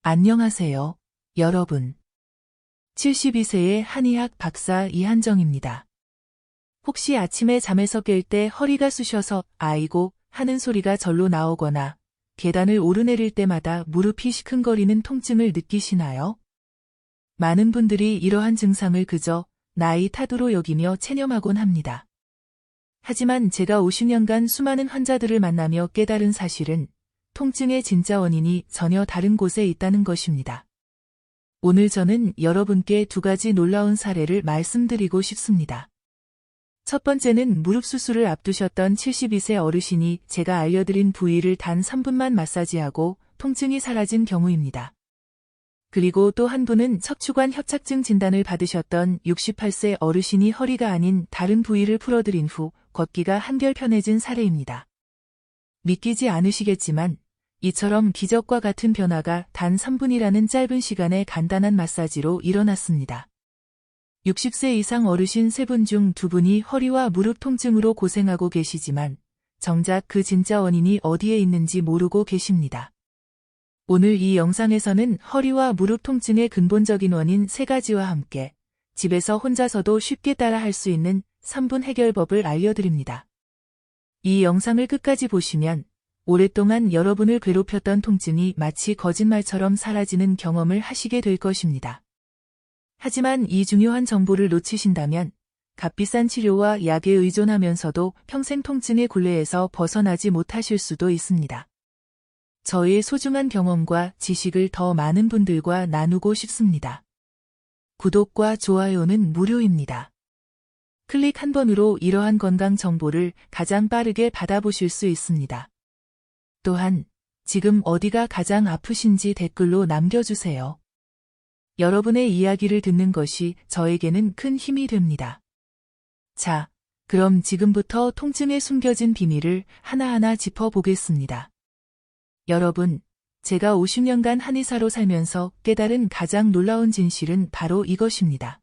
안녕하세요, 여러분. 72세의 한의학 박사 이한정입니다. 혹시 아침에 잠에서 깰 때 허리가 쑤셔서 아이고 하는 소리가 절로 나오거나 계단을 오르내릴 때마다 무릎이 시큰거리는 통증을 느끼시나요? 많은 분들이 이러한 증상을 그저 나이 탓으로 여기며 체념하곤 합니다. 하지만 제가 50년간 수많은 환자들을 만나며 깨달은 사실은 통증의 진짜 원인이 전혀 다른 곳에 있다는 것입니다. 오늘 저는 여러분께 두 가지 놀라운 사례를 말씀드리고 싶습니다. 첫 번째는 무릎 수술을 앞두셨던 72세 어르신이 제가 알려드린 부위를 단 3분만 마사지하고 통증이 사라진 경우입니다. 그리고 또 한 분은 척추관 협착증 진단을 받으셨던 68세 어르신이 허리가 아닌 다른 부위를 풀어드린 후 걷기가 한결 편해진 사례입니다. 믿기지 않으시겠지만 이처럼 기적과 같은 변화가 단 3분이라는 짧은 시간에 간단한 마사지로 일어났습니다. 60세 이상 어르신 3분 중 2분이 허리와 무릎 통증으로 고생하고 계시지만 정작 그 진짜 원인이 어디에 있는지 모르고 계십니다. 오늘 이 영상에서는 허리와 무릎 통증의 근본적인 원인 3가지와 함께 집에서 혼자서도 쉽게 따라 할 수 있는 3분 해결법을 알려드립니다. 이 영상을 끝까지 보시면 오랫동안 여러분을 괴롭혔던 통증이 마치 거짓말처럼 사라지는 경험을 하시게 될 것입니다. 하지만 이 중요한 정보를 놓치신다면 값비싼 치료와 약에 의존하면서도 평생 통증의 굴레에서 벗어나지 못하실 수도 있습니다. 저의 소중한 경험과 지식을 더 많은 분들과 나누고 싶습니다. 구독과 좋아요는 무료입니다. 클릭 한 번으로 이러한 건강 정보를 가장 빠르게 받아보실 수 있습니다. 또한 지금 어디가 가장 아프신지 댓글로 남겨주세요. 여러분의 이야기를 듣는 것이 저에게는 큰 힘이 됩니다. 자, 그럼 지금부터 통증에 숨겨진 비밀을 하나하나 짚어보겠습니다. 여러분, 제가 50년간 한의사로 살면서 깨달은 가장 놀라운 진실은 바로 이것입니다.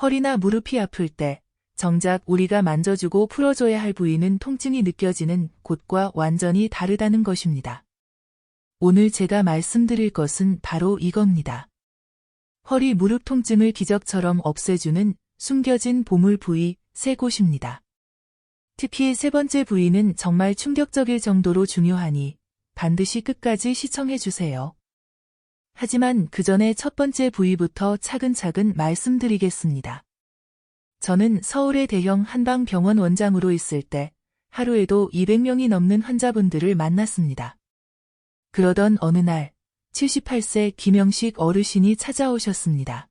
허리나 무릎이 아플 때 정작 우리가 만져주고 풀어줘야 할 부위는 통증이 느껴지는 곳과 완전히 다르다는 것입니다. 오늘 제가 말씀드릴 것은 바로 이겁니다. 허리 무릎 통증을 기적처럼 없애주는 숨겨진 보물 부위 3곳입니다. 특히 3번째 부위는 정말 충격적일 정도로 중요하니 반드시 끝까지 시청해주세요. 하지만 그 전에 첫 번째 부위부터 차근차근 말씀드리겠습니다. 저는 서울의 대형 한방병원 원장으로 있을 때 하루에도 200명이 넘는 환자분들을 만났습니다. 그러던 어느 날 78세 김영식 어르신이 찾아오셨습니다.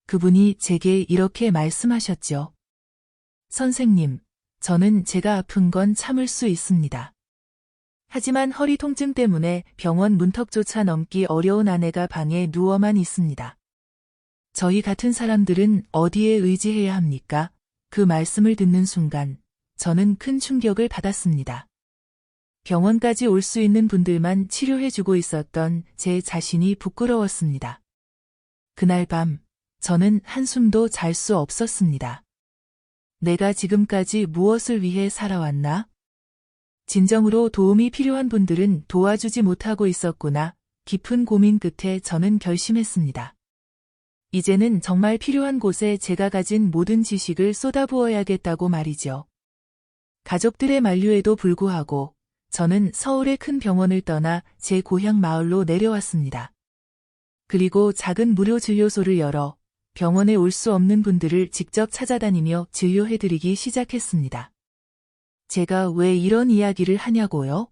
그분이 제게 이렇게 말씀하셨죠. 선생님, 저는 제가 아픈 건 참을 수 있습니다. 하지만 허리 통증 때문에 병원 문턱조차 넘기 어려운 아내가 방에 누워만 있습니다. 저희 같은 사람들은 어디에 의지해야 합니까? 그 말씀을 듣는 순간 저는 큰 충격을 받았습니다. 병원까지 올 수 있는 분들만 치료해주고 있었던 제 자신이 부끄러웠습니다. 그날 밤 저는 한숨도 잘 수 없었습니다. 내가 지금까지 무엇을 위해 살아왔나? 진정으로 도움이 필요한 분들은 도와주지 못하고 있었구나. 깊은 고민 끝에 저는 결심했습니다. 이제는 정말 필요한 곳에 제가 가진 모든 지식을 쏟아부어야겠다고 말이죠. 가족들의 만류에도 불구하고 저는 서울의 큰 병원을 떠나 제 고향 마을로 내려왔습니다. 그리고 작은 무료 진료소를 열어 병원에 올 수 없는 분들을 직접 찾아다니며 진료해드리기 시작했습니다. 제가 왜 이런 이야기를 하냐고요?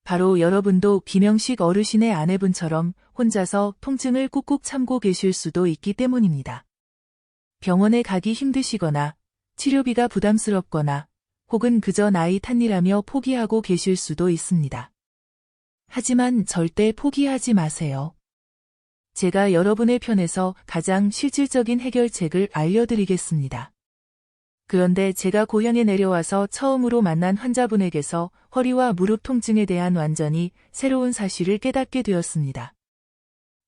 바로 여러분도 김영식 어르신의 아내분처럼 혼자서 통증을 꾹꾹 참고 계실 수도 있기 때문입니다. 병원에 가기 힘드시거나 치료비가 부담스럽거나 혹은 그저 나이 탓이라며 포기하고 계실 수도 있습니다. 하지만 절대 포기하지 마세요. 제가 여러분의 편에서 가장 실질적인 해결책을 알려드리겠습니다. 그런데 제가 고향에 내려와서 처음으로 만난 환자분에게서 허리와 무릎 통증에 대한 완전히 새로운 사실을 깨닫게 되었습니다.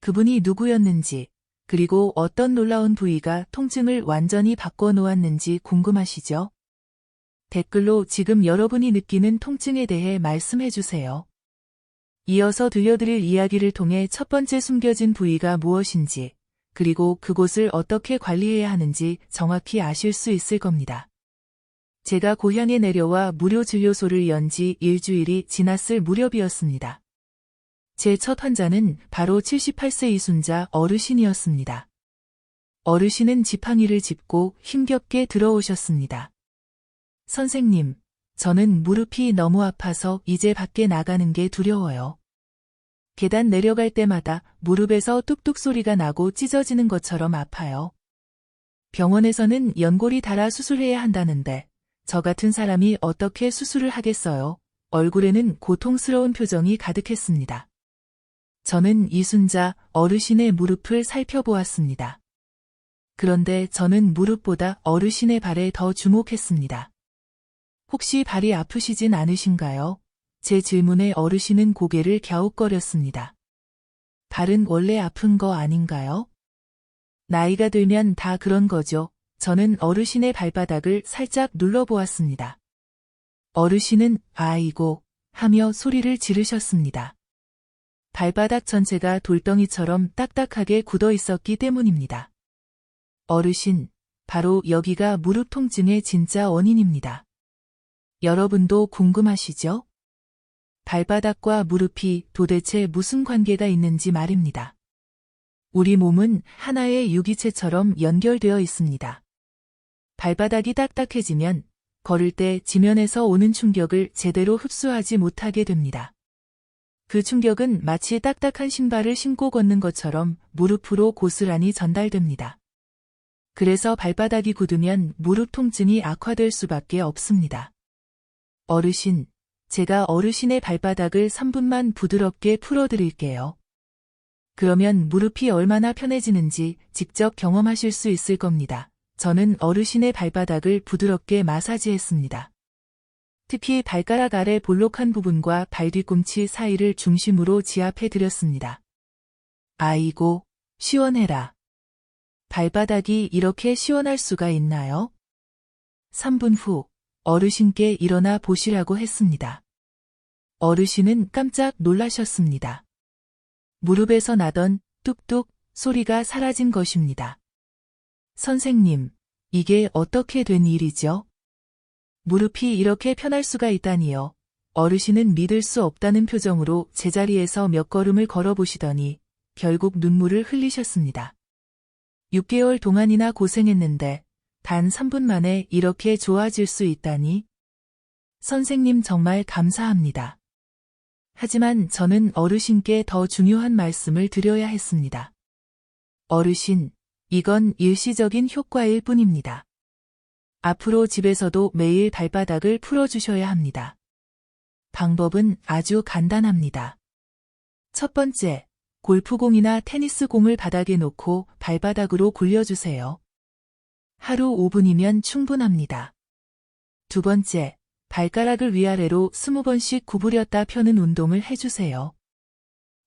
그분이 누구였는지, 그리고 어떤 놀라운 부위가 통증을 완전히 바꿔놓았는지 궁금하시죠? 댓글로 지금 여러분이 느끼는 통증에 대해 말씀해주세요. 이어서 들려드릴 이야기를 통해 첫 번째 숨겨진 부위가 무엇인지, 그리고 그곳을 어떻게 관리해야 하는지 정확히 아실 수 있을 겁니다. 제가 고향에 내려와 무료 진료소를 연 지 일주일이 지났을 무렵이었습니다. 제 첫 환자는 바로 78세 이순자 어르신이었습니다. 어르신은 지팡이를 짚고 힘겹게 들어오셨습니다. 선생님, 저는 무릎이 너무 아파서 이제 밖에 나가는 게 두려워요. 계단 내려갈 때마다 무릎에서 뚝뚝 소리가 나고 찢어지는 것처럼 아파요. 병원에서는 연골이 닳아 수술해야 한다는데 저 같은 사람이 어떻게 수술을 하겠어요? 얼굴에는 고통스러운 표정이 가득했습니다. 저는 이순자 어르신의 무릎을 살펴보았습니다. 그런데 저는 무릎보다 어르신의 발에 더 주목했습니다. 혹시 발이 아프시진 않으신가요? 제 질문에 어르신은 고개를 갸웃거렸습니다. 발은 원래 아픈 거 아닌가요? 나이가 들면 다 그런 거죠. 저는 어르신의 발바닥을 살짝 눌러보았습니다. 어르신은 아이고 하며 소리를 지르셨습니다. 발바닥 전체가 돌덩이처럼 딱딱하게 굳어 있었기 때문입니다. 어르신, 바로 여기가 무릎 통증의 진짜 원인입니다. 여러분도 궁금하시죠? 발바닥과 무릎이 도대체 무슨 관계가 있는지 말입니다. 우리 몸은 하나의 유기체처럼 연결되어 있습니다. 발바닥이 딱딱해지면 걸을 때 지면에서 오는 충격을 제대로 흡수하지 못하게 됩니다. 그 충격은 마치 딱딱한 신발을 신고 걷는 것처럼 무릎으로 고스란히 전달됩니다. 그래서 발바닥이 굳으면 무릎 통증이 악화될 수밖에 없습니다. 어르신, 제가 어르신의 발바닥을 3분만 부드럽게 풀어드릴게요. 그러면 무릎이 얼마나 편해지는지 직접 경험하실 수 있을 겁니다. 저는 어르신의 발바닥을 부드럽게 마사지했습니다. 특히 발가락 아래 볼록한 부분과 발 뒤꿈치 사이를 중심으로 지압해드렸습니다. 아이고, 시원해라. 발바닥이 이렇게 시원할 수가 있나요? 3분 후 어르신께 일어나 보시라고 했습니다. 어르신은 깜짝 놀라셨습니다. 무릎에서 나던 뚝뚝 소리가 사라진 것입니다. 선생님, 이게 어떻게 된 일이죠? 무릎이 이렇게 편할 수가 있다니요. 어르신은 믿을 수 없다는 표정으로 제자리에서 몇 걸음을 걸어보시더니 결국 눈물을 흘리셨습니다. 6개월 동안이나 고생했는데 단 3분 만에 이렇게 좋아질 수 있다니? 선생님 정말 감사합니다. 하지만 저는 어르신께 더 중요한 말씀을 드려야 했습니다. 어르신, 이건 일시적인 효과일 뿐입니다. 앞으로 집에서도 매일 발바닥을 풀어주셔야 합니다. 방법은 아주 간단합니다. 첫 번째, 골프공이나 테니스공을 바닥에 놓고 발바닥으로 굴려주세요. 하루 5분이면 충분합니다. 두 번째, 발가락을 위아래로 20번씩 구부렸다 펴는 운동을 해주세요.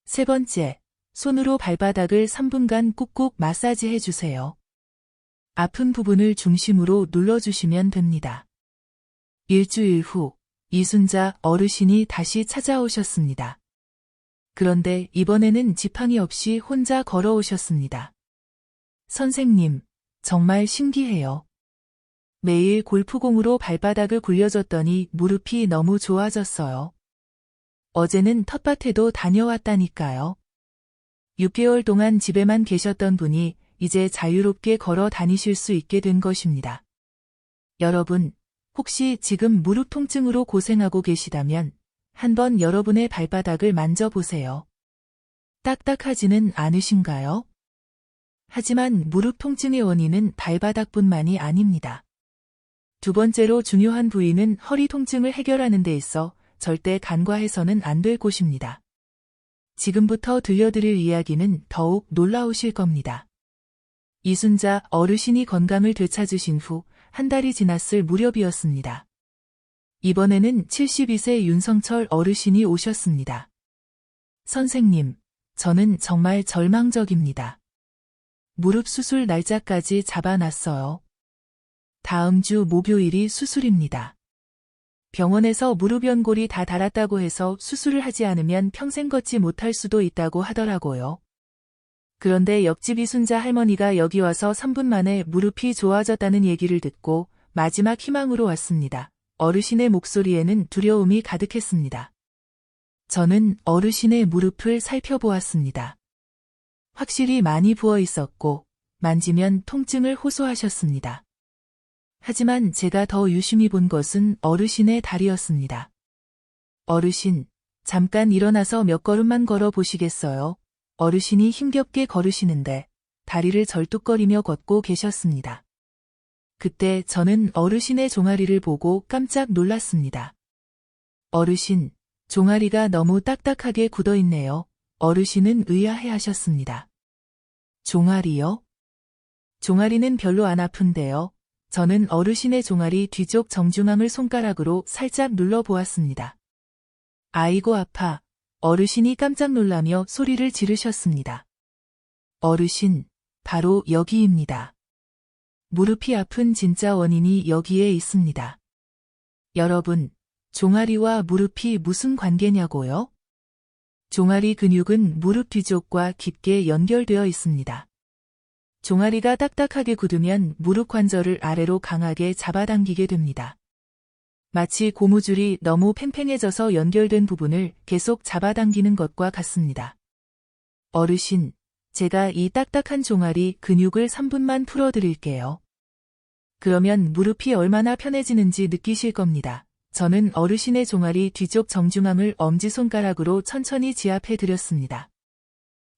세 번째, 손으로 발바닥을 3분간 꾹꾹 마사지 해주세요. 아픈 부분을 중심으로 눌러주시면 됩니다. 일주일 후, 이순자 어르신이 다시 찾아오셨습니다. 그런데 이번에는 지팡이 없이 혼자 걸어오셨습니다. 선생님, 정말 신기해요. 매일 골프공으로 발바닥을 굴려줬더니 무릎이 너무 좋아졌어요. 어제는 텃밭에도 다녀왔다니까요. 6개월 동안 집에만 계셨던 분이 이제 자유롭게 걸어 다니실 수 있게 된 것입니다. 여러분, 혹시 지금 무릎 통증으로 고생하고 계시다면 한번 여러분의 발바닥을 만져보세요. 딱딱하지는 않으신가요? 하지만 무릎 통증의 원인은 발바닥뿐만이 아닙니다. 두 번째로 중요한 부위는 허리 통증을 해결하는 데 있어 절대 간과해서는 안 될 곳입니다. 지금부터 들려드릴 이야기는 더욱 놀라우실 겁니다. 이순자 어르신이 건강을 되찾으신 후 한 달이 지났을 무렵이었습니다. 이번에는 72세 윤성철 어르신이 오셨습니다. 선생님, 저는 정말 절망적입니다. 무릎 수술 날짜까지 잡아놨어요. 다음 주 목요일이 수술입니다. 병원에서 무릎 연골이 다 닳았다고 해서 수술을 하지 않으면 평생 걷지 못할 수도 있다고 하더라고요. 그런데 옆집 이순자 할머니가 여기 와서 3분 만에 무릎이 좋아졌다는 얘기를 듣고 마지막 희망으로 왔습니다. 어르신의 목소리에는 두려움이 가득했습니다. 저는 어르신의 무릎을 살펴보았습니다. 확실히 많이 부어 있었고 만지면 통증을 호소하셨습니다. 하지만 제가 더 유심히 본 것은 어르신의 다리였습니다. 어르신, 잠깐 일어나서 몇 걸음만 걸어 보시겠어요? 어르신이 힘겹게 걸으시는데 다리를 절뚝거리며 걷고 계셨습니다. 그때 저는 어르신의 종아리를 보고 깜짝 놀랐습니다. 어르신, 종아리가 너무 딱딱하게 굳어 있네요. 어르신은 의아해 하셨습니다. 종아리요? 종아리는 별로 안 아픈데요. 저는 어르신의 종아리 뒤쪽 정중앙을 손가락으로 살짝 눌러보았습니다. 아이고 아파. 어르신이 깜짝 놀라며 소리를 지르셨습니다. 어르신, 바로 여기입니다. 무릎이 아픈 진짜 원인이 여기에 있습니다. 여러분, 종아리와 무릎이 무슨 관계냐고요? 종아리 근육은 무릎 뒤쪽과 깊게 연결되어 있습니다. 종아리가 딱딱하게 굳으면 무릎 관절을 아래로 강하게 잡아당기게 됩니다. 마치 고무줄이 너무 팽팽해져서 연결된 부분을 계속 잡아당기는 것과 같습니다. 어르신, 제가 이 딱딱한 종아리 근육을 3분만 풀어드릴게요. 그러면 무릎이 얼마나 편해지는지 느끼실 겁니다. 저는 어르신의 종아리 뒤쪽 정중앙을 엄지손가락으로 천천히 지압해드렸습니다.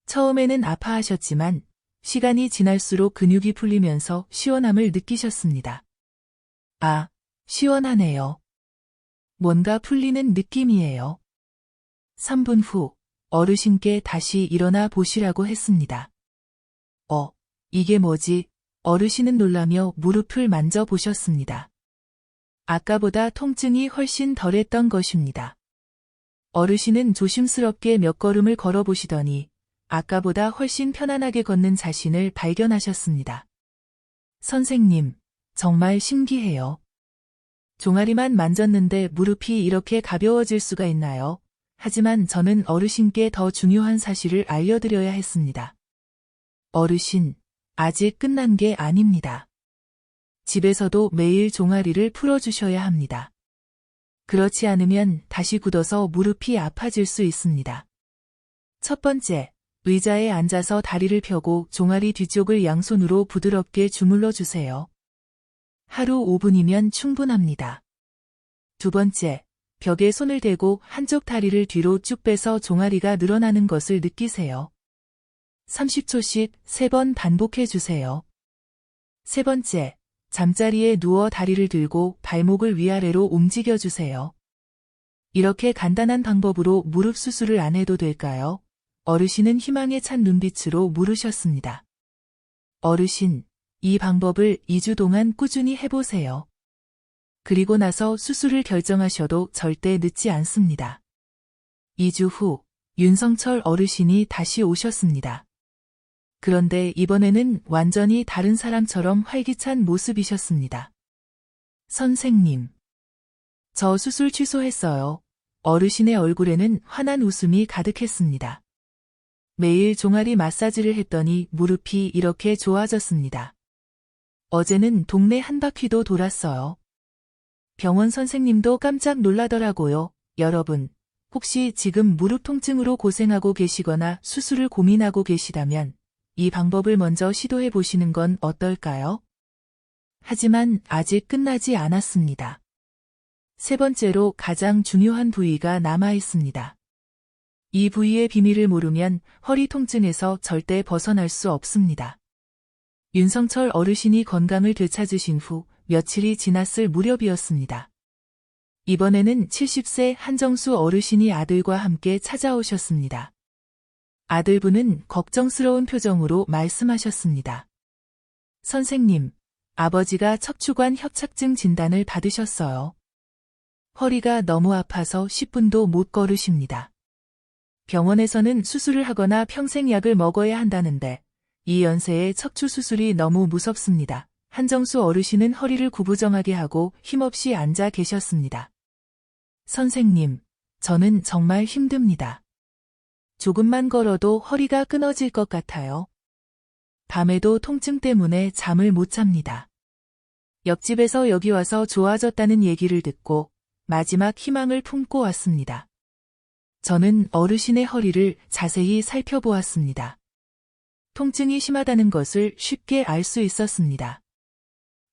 처음에는 아파하셨지만 시간이 지날수록 근육이 풀리면서 시원함을 느끼셨습니다. 아, 시원하네요. 뭔가 풀리는 느낌이에요. 3분 후 어르신께 다시 일어나 보시라고 했습니다. 이게 뭐지? 어르신은 놀라며 무릎을 만져보셨습니다. 아까보다 통증이 훨씬 덜했던 것입니다. 어르신은 조심스럽게 몇 걸음을 걸어보시더니 아까보다 훨씬 편안하게 걷는 자신을 발견하셨습니다. 선생님, 정말 신기해요. 종아리만 만졌는데 무릎이 이렇게 가벼워질 수가 있나요? 하지만 저는 어르신께 더 중요한 사실을 알려드려야 했습니다. 어르신, 아직 끝난 게 아닙니다. 집에서도 매일 종아리를 풀어주셔야 합니다. 그렇지 않으면 다시 굳어서 무릎이 아파질 수 있습니다. 첫 번째, 의자에 앉아서 다리를 펴고 종아리 뒤쪽을 양손으로 부드럽게 주물러 주세요. 하루 5분이면 충분합니다. 두 번째, 벽에 손을 대고 한쪽 다리를 뒤로 쭉 빼서 종아리가 늘어나는 것을 느끼세요. 30초씩 3번 반복해 주세요. 세 번째, 잠자리에 누워 다리를 들고 발목을 위아래로 움직여 주세요. 이렇게 간단한 방법으로 무릎 수술을 안 해도 될까요? 어르신은 희망에 찬 눈빛으로 물으셨습니다. 어르신, 이 방법을 2주 동안 꾸준히 해보세요. 그리고 나서 수술을 결정하셔도 절대 늦지 않습니다. 2주 후, 윤성철 어르신이 다시 오셨습니다. 그런데 이번에는 완전히 다른 사람처럼 활기찬 모습이셨습니다. 선생님, 저 수술 취소했어요. 어르신의 얼굴에는 환한 웃음이 가득했습니다. 매일 종아리 마사지를 했더니 무릎이 이렇게 좋아졌습니다. 어제는 동네 한 바퀴도 돌았어요. 병원 선생님도 깜짝 놀라더라고요. 여러분, 혹시 지금 무릎 통증으로 고생하고 계시거나 수술을 고민하고 계시다면 이 방법을 먼저 시도해 보시는 건 어떨까요? 하지만 아직 끝나지 않았습니다. 세 번째로 가장 중요한 부위가 남아 있습니다. 이 부위의 비밀을 모르면 허리 통증에서 절대 벗어날 수 없습니다. 윤성철 어르신이 건강을 되찾으신 후 며칠이 지났을 무렵이었습니다. 이번에는 70세 한정수 어르신이 아들과 함께 찾아오셨습니다. 아들분은 걱정스러운 표정으로 말씀하셨습니다. 선생님, 아버지가 척추관 협착증 진단을 받으셨어요. 허리가 너무 아파서 10분도 못 걸으십니다. 병원에서는 수술을 하거나 평생 약을 먹어야 한다는데 이 연세에 척추 수술이 너무 무섭습니다. 한정수 어르신은 허리를 구부정하게 하고 힘없이 앉아 계셨습니다. 선생님, 저는 정말 힘듭니다. 조금만 걸어도 허리가 끊어질 것 같아요. 밤에도 통증 때문에 잠을 못 잡니다. 옆집에서 여기 와서 좋아졌다는 얘기를 듣고 마지막 희망을 품고 왔습니다. 저는 어르신의 허리를 자세히 살펴보았습니다. 통증이 심하다는 것을 쉽게 알 수 있었습니다.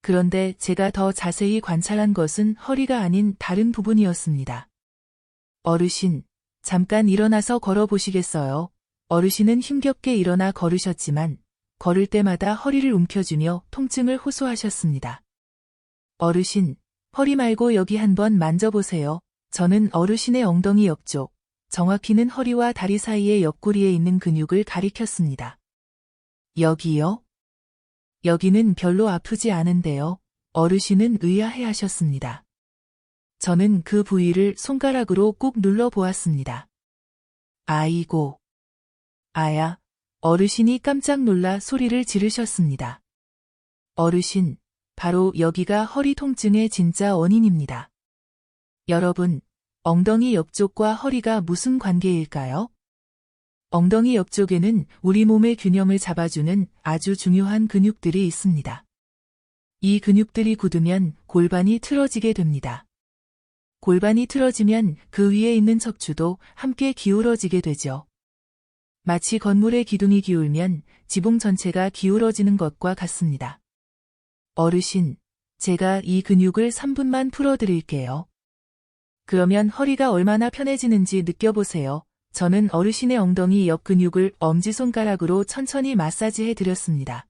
그런데 제가 더 자세히 관찰한 것은 허리가 아닌 다른 부분이었습니다. 어르신, 잠깐 일어나서 걸어보시겠어요? 어르신은 힘겹게 일어나 걸으셨지만 걸을 때마다 허리를 움켜쥐며 통증을 호소하셨습니다. 어르신, 허리 말고 여기 한번 만져보세요. 저는 어르신의 엉덩이 옆쪽, 정확히는 허리와 다리 사이의 옆구리에 있는 근육을 가리켰습니다. 여기요? 여기는 별로 아프지 않은데요. 어르신은 의아해하셨습니다. 저는 그 부위를 손가락으로 꾹 눌러보았습니다. 아이고. 아야. 어르신이 깜짝 놀라 소리를 지르셨습니다. 어르신, 바로 여기가 허리 통증의 진짜 원인입니다. 여러분, 엉덩이 옆쪽과 허리가 무슨 관계일까요? 엉덩이 옆쪽에는 우리 몸의 균형을 잡아주는 아주 중요한 근육들이 있습니다. 이 근육들이 굳으면 골반이 틀어지게 됩니다. 골반이 틀어지면 그 위에 있는 척추도 함께 기울어지게 되죠. 마치 건물의 기둥이 기울면 지붕 전체가 기울어지는 것과 같습니다. 어르신, 제가 이 근육을 3분만 풀어드릴게요. 그러면 허리가 얼마나 편해지는지 느껴보세요. 저는 어르신의 엉덩이 옆 근육을 엄지손가락으로 천천히 마사지해 드렸습니다.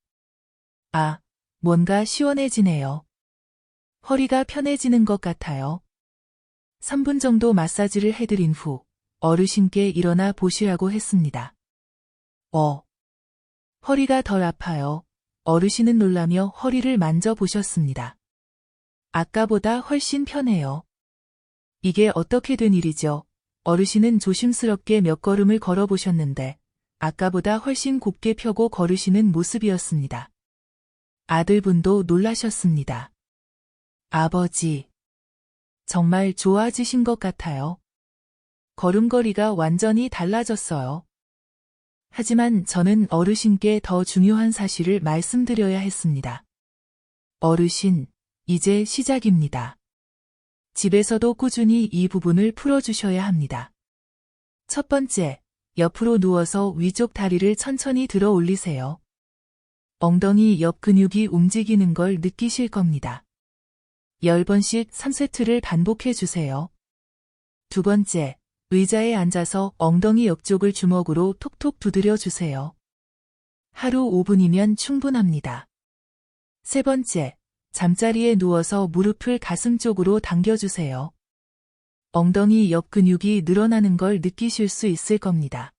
아, 뭔가 시원해지네요. 허리가 편해지는 것 같아요. 3분 정도 마사지를 해드린 후 어르신께 일어나 보시라고 했습니다. 허리가 덜 아파요. 어르신은 놀라며 허리를 만져보셨습니다. 아까보다 훨씬 편해요. 이게 어떻게 된 일이죠? 어르신은 조심스럽게 몇 걸음을 걸어보셨는데 아까보다 훨씬 곱게 펴고 걸으시는 모습이었습니다. 아들분도 놀라셨습니다. 아버지, 정말 좋아지신 것 같아요. 걸음걸이가 완전히 달라졌어요. 하지만 저는 어르신께 더 중요한 사실을 말씀드려야 했습니다. 어르신, 이제 시작입니다. 집에서도 꾸준히 이 부분을 풀어주셔야 합니다. 첫 번째, 옆으로 누워서 위쪽 다리를 천천히 들어 올리세요. 엉덩이 옆 근육이 움직이는 걸 느끼실 겁니다. 10번씩 3세트를 반복해 주세요. 두 번째, 의자에 앉아서 엉덩이 옆쪽을 주먹으로 톡톡 두드려 주세요. 하루 5분이면 충분합니다. 세 번째, 잠자리에 누워서 무릎을 가슴 쪽으로 당겨주세요. 엉덩이 옆 근육이 늘어나는 걸 느끼실 수 있을 겁니다.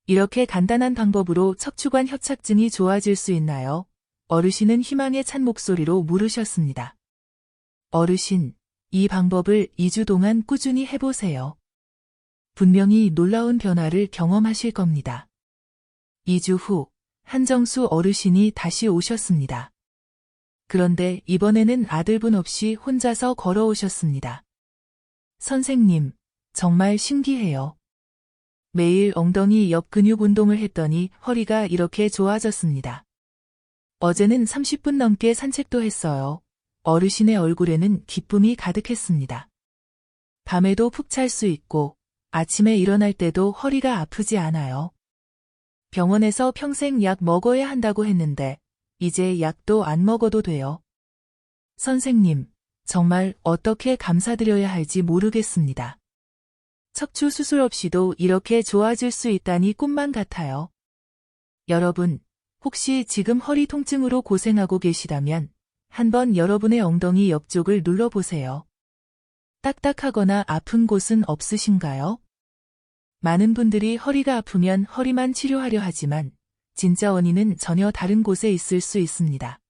이렇게 간단한 방법으로 척추관 협착증이 좋아질 수 있나요? 어르신은 희망에 찬 목소리로 물으셨습니다. 어르신, 이 방법을 2주 동안 꾸준히 해보세요. 분명히 놀라운 변화를 경험하실 겁니다. 2주 후, 한정수 어르신이 다시 오셨습니다. 그런데 이번에는 아들분 없이 혼자서 걸어오셨습니다. 선생님, 정말 신기해요. 매일 엉덩이 옆 근육 운동을 했더니 허리가 이렇게 좋아졌습니다. 어제는 30분 넘게 산책도 했어요. 어르신의 얼굴에는 기쁨이 가득했습니다. 밤에도 푹 잘 수 있고 아침에 일어날 때도 허리가 아프지 않아요. 병원에서 평생 약 먹어야 한다고 했는데 이제 약도 안 먹어도 돼요. 선생님, 정말 어떻게 감사드려야 할지 모르겠습니다. 척추 수술 없이도 이렇게 좋아질 수 있다니 꿈만 같아요. 여러분, 혹시 지금 허리 통증으로 고생하고 계시다면 한번 여러분의 엉덩이 옆쪽을 눌러보세요. 딱딱하거나 아픈 곳은 없으신가요? 많은 분들이 허리가 아프면 허리만 치료하려 하지만 진짜 원인은 전혀 다른 곳에 있을 수 있습니다.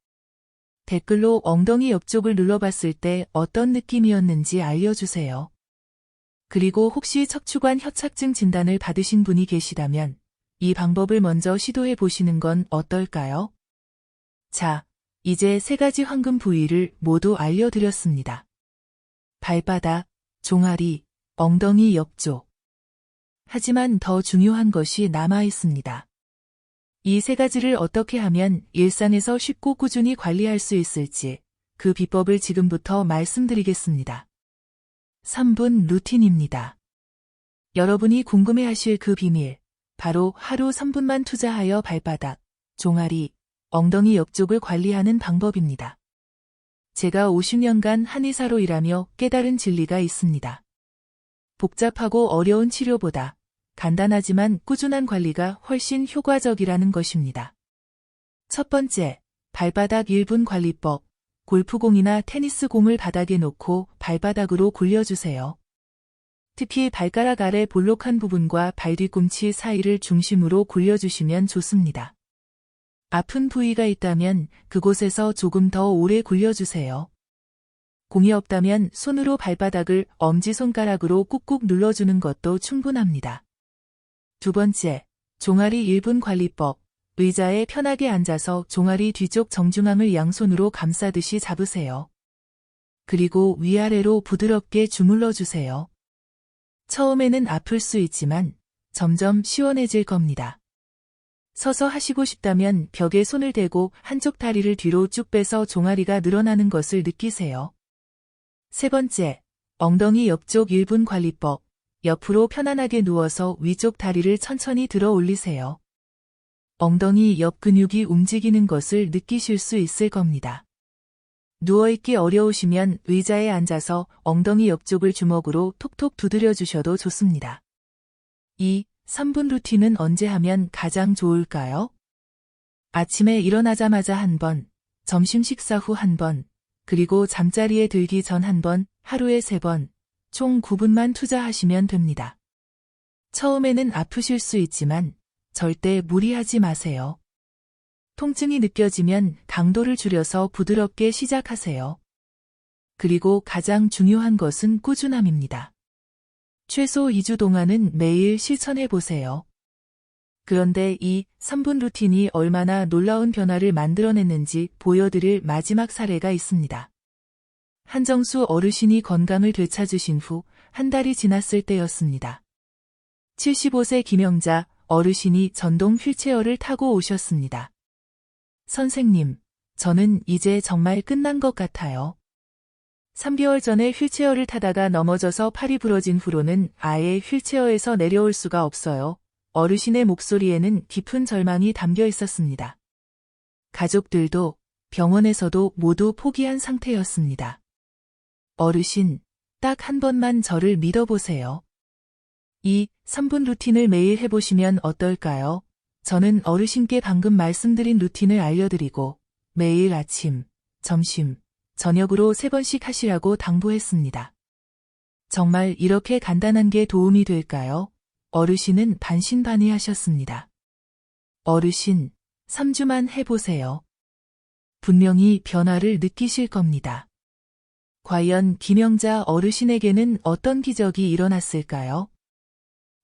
댓글로 엉덩이 옆쪽을 눌러봤을 때 어떤 느낌이었는지 알려주세요. 그리고 혹시 척추관 협착증 진단을 받으신 분이 계시다면 이 방법을 먼저 시도해 보시는 건 어떨까요? 자, 이제 3가지 황금 부위를 모두 알려드렸습니다. 발바닥, 종아리, 엉덩이 옆쪽. 하지만 더 중요한 것이 남아 있습니다. 이 세 가지를 어떻게 하면 일상에서 쉽고 꾸준히 관리할 수 있을지 그 비법을 지금부터 말씀드리겠습니다. 3분 루틴입니다. 여러분이 궁금해하실 그 비밀, 바로 하루 3분만 투자하여 발바닥, 종아리, 엉덩이 옆쪽을 관리하는 방법입니다. 제가 50년간 한의사로 일하며 깨달은 진리가 있습니다. 복잡하고 어려운 치료보다 간단하지만 꾸준한 관리가 훨씬 효과적이라는 것입니다. 첫 번째, 발바닥 1분 관리법. 골프공이나 테니스공을 바닥에 놓고 발바닥으로 굴려주세요. 특히 발가락 아래 볼록한 부분과 발 뒤꿈치 사이를 중심으로 굴려주시면 좋습니다. 아픈 부위가 있다면 그곳에서 조금 더 오래 굴려주세요. 공이 없다면 손으로 발바닥을 엄지손가락으로 꾹꾹 눌러주는 것도 충분합니다. 두 번째, 종아리 1분 관리법. 의자에 편하게 앉아서 종아리 뒤쪽 정중앙을 양손으로 감싸듯이 잡으세요. 그리고 위아래로 부드럽게 주물러 주세요. 처음에는 아플 수 있지만 점점 시원해질 겁니다. 서서 하시고 싶다면 벽에 손을 대고 한쪽 다리를 뒤로 쭉 빼서 종아리가 늘어나는 것을 느끼세요. 세 번째, 엉덩이 옆쪽 1분 관리법. 옆으로 편안하게 누워서 위쪽 다리를 천천히 들어 올리세요. 엉덩이 옆 근육이 움직이는 것을 느끼실 수 있을 겁니다. 누워있기 어려우시면 의자에 앉아서 엉덩이 옆쪽을 주먹으로 톡톡 두드려 주셔도 좋습니다. 2. 3분 루틴은 언제 하면 가장 좋을까요? 아침에 일어나자마자 한 번, 점심 식사 후 한 번, 그리고 잠자리에 들기 전 한 번, 하루에 3번, 총 9분만 투자하시면 됩니다. 처음에는 아프실 수 있지만 절대 무리하지 마세요. 통증이 느껴지면 강도를 줄여서 부드럽게 시작하세요. 그리고 가장 중요한 것은 꾸준함입니다. 최소 2주 동안은 매일 실천해 보세요. 그런데 이 3분 루틴이 얼마나 놀라운 변화를 만들어냈는지 보여드릴 마지막 사례가 있습니다. 한정수 어르신이 건강을 되찾으신 후 한 달이 지났을 때였습니다. 75세 김영자 어르신이 전동 휠체어를 타고 오셨습니다. 선생님, 저는 이제 정말 끝난 것 같아요. 3개월 전에 휠체어를 타다가 넘어져서 팔이 부러진 후로는 아예 휠체어에서 내려올 수가 없어요. 어르신의 목소리에는 깊은 절망이 담겨 있었습니다. 가족들도 병원에서도 모두 포기한 상태였습니다. 어르신, 딱 한 번만 저를 믿어보세요. 이 3분 루틴을 매일 해보시면 어떨까요? 저는 어르신께 방금 말씀드린 루틴을 알려드리고 매일 아침, 점심, 저녁으로 3번씩 하시라고 당부했습니다. 정말 이렇게 간단한 게 도움이 될까요? 어르신은 반신반의하셨습니다. 어르신, 3주만 해보세요. 분명히 변화를 느끼실 겁니다. 과연 김영자 어르신에게는 어떤 기적이 일어났을까요?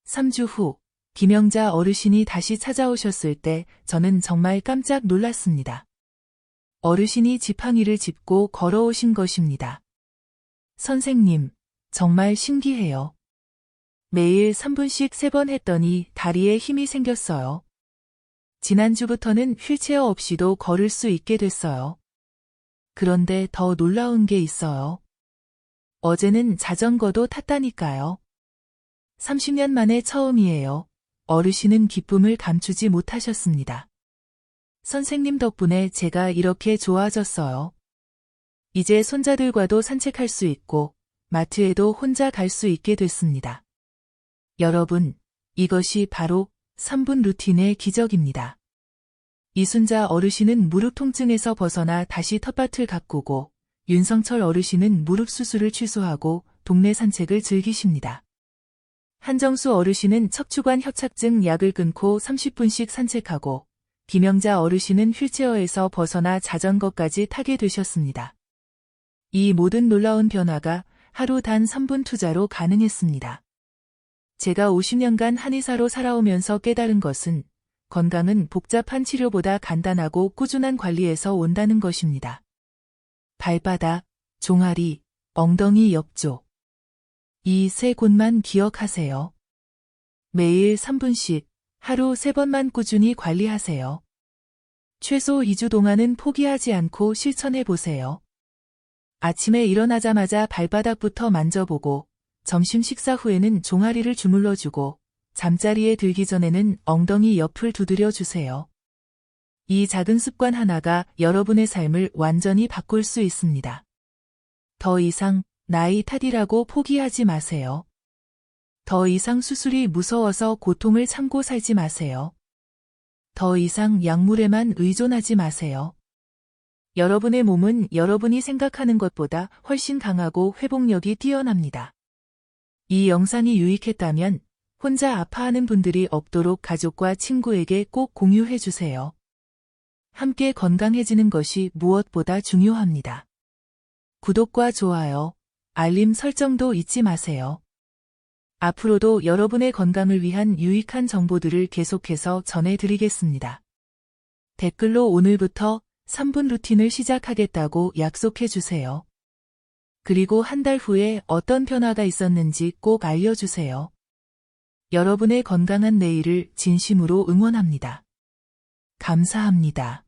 3주 후, 김영자 어르신이 다시 찾아오셨을 때 저는 정말 깜짝 놀랐습니다. 어르신이 지팡이를 짚고 걸어오신 것입니다. 선생님, 정말 신기해요. 매일 3분씩 3번 했더니 다리에 힘이 생겼어요. 지난주부터는 휠체어 없이도 걸을 수 있게 됐어요. 그런데 더 놀라운 게 있어요. 어제는 자전거도 탔다니까요. 30년 만에 처음이에요. 어르신은 기쁨을 감추지 못하셨습니다. 선생님 덕분에 제가 이렇게 좋아졌어요. 이제 손자들과도 산책할 수 있고 마트에도 혼자 갈 수 있게 됐습니다. 여러분, 이것이 바로 3분 루틴의 기적입니다. 이순자 어르신은 무릎 통증에서 벗어나 다시 텃밭을 가꾸고 윤성철 어르신은 무릎 수술을 취소하고 동네 산책을 즐기십니다. 한정수 어르신은 척추관 협착증 약을 끊고 30분씩 산책하고 김영자 어르신은 휠체어에서 벗어나 자전거까지 타게 되셨습니다. 이 모든 놀라운 변화가 하루 단 3분 투자로 가능했습니다. 제가 50년간 한의사로 살아오면서 깨달은 것은 건강은 복잡한 치료보다 간단하고 꾸준한 관리에서 온다는 것입니다. 발바닥, 종아리, 엉덩이 옆쪽. 이 세 곳만 기억하세요. 매일 3분씩 하루 3번만 꾸준히 관리하세요. 최소 2주 동안은 포기하지 않고 실천해 보세요. 아침에 일어나자마자 발바닥부터 만져보고, 점심 식사 후에는 종아리를 주물러주고, 잠자리에 들기 전에는 엉덩이 옆을 두드려 주세요. 이 작은 습관 하나가 여러분의 삶을 완전히 바꿀 수 있습니다. 더 이상 나이 탓이라고 포기하지 마세요. 더 이상 수술이 무서워서 고통을 참고 살지 마세요. 더 이상 약물에만 의존하지 마세요. 여러분의 몸은 여러분이 생각하는 것보다 훨씬 강하고 회복력이 뛰어납니다. 이 영상이 유익했다면 혼자 아파하는 분들이 없도록 가족과 친구에게 꼭 공유해 주세요. 함께 건강해지는 것이 무엇보다 중요합니다. 구독과 좋아요, 알림 설정도 잊지 마세요. 앞으로도 여러분의 건강을 위한 유익한 정보들을 계속해서 전해드리겠습니다. 댓글로 오늘부터 3분 루틴을 시작하겠다고 약속해 주세요. 그리고 한 달 후에 어떤 변화가 있었는지 꼭 알려주세요. 여러분의 건강한 내일을 진심으로 응원합니다. 감사합니다.